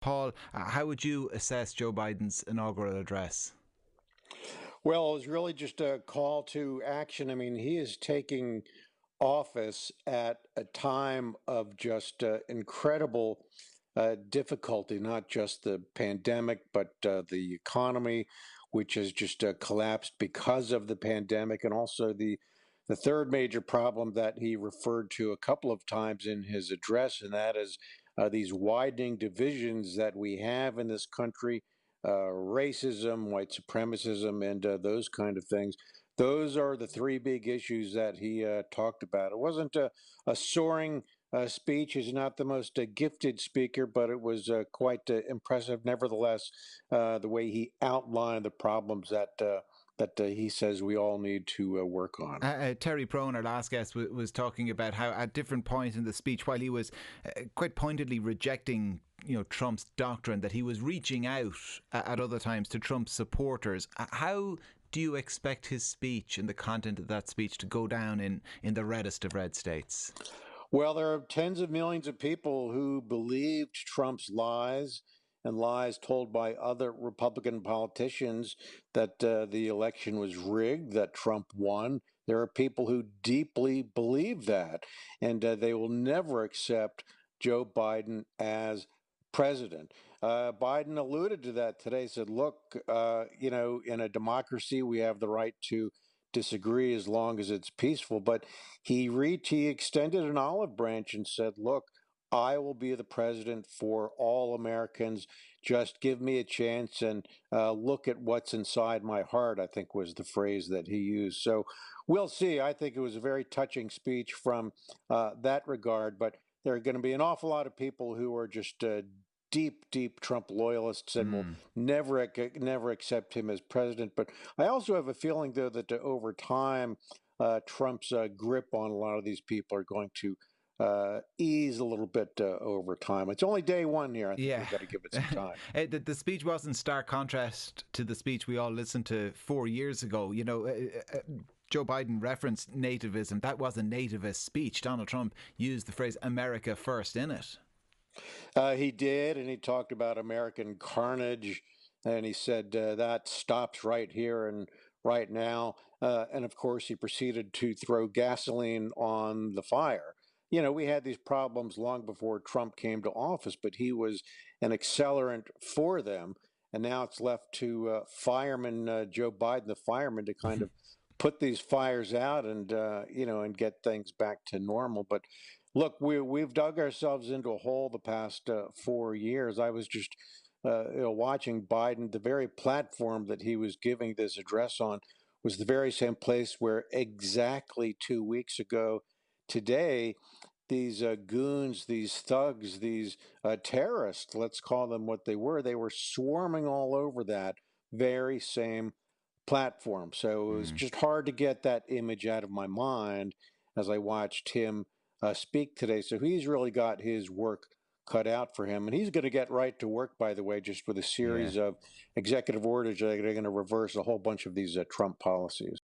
Paul, how would you assess Joe Biden's inaugural address? Well, it was really just a call to action. I mean, he is taking office at a time of just incredible difficulty, not just the pandemic, but the economy, which has just collapsed because of the pandemic, and also the third major problem that he referred to a couple of times in his address, and that is these widening divisions that we have in this country, racism, white supremacism, and those kind of things. Those are the three big issues that he talked about. It wasn't a soaring speech. He's not the most gifted speaker, but it was quite impressive, nevertheless, the way he outlined the problems that he says we all need to work on. Terry Prone, our last guest, was talking about how at different points in the speech, while he was quite pointedly rejecting Trump's doctrine, that he was reaching out at other times to Trump's supporters. How do you expect his speech and the content of that speech to go down in the reddest of red states? Well, there are tens of millions of people who believed Trump's lies and lies told by other Republican politicians that the election was rigged, that Trump won. There are people who deeply believe that, and they will never accept Joe Biden as president. Biden alluded to that today, said, look, in a democracy, we have the right to disagree as long as it's peaceful. But he extended an olive branch and said, look, I will be the president for all Americans. Just give me a chance and look at what's inside my heart, I think was the phrase that he used. So we'll see. I think it was a very touching speech from that regard. But there are going to be an awful lot of people who are just deep Trump loyalists and will Mm. never accept him as president. But I also have a feeling, though, that over time, Trump's grip on a lot of these people are going to ease a little bit over time. It's only day one here. I think Yeah. we've got to give it some time. The speech was in stark contrast to the speech we all listened to 4 years ago. Joe Biden referenced nativism. That was a nativist speech. Donald Trump used the phrase America first in it. He did, and he talked about American carnage, and he said that stops right here and right now. And of course, he proceeded to throw gasoline on the fire. We had these problems long before Trump came to office, but he was an accelerant for them. And now it's left to fireman Joe Biden, the fireman, to kind of put these fires out and and get things back to normal. But look, we've dug ourselves into a hole the past 4 years. I was just watching Biden. The very platform that he was giving this address on was the very same place where exactly 2 weeks ago today, these goons, these thugs, these terrorists, let's call them what they were swarming all over that very same platform. So it was Mm. just hard to get that image out of my mind as I watched him speak today. So he's really got his work cut out for him. And he's going to get right to work, by the way, just with a Yeah. series of executive orders that are going to reverse a whole bunch of these Trump policies.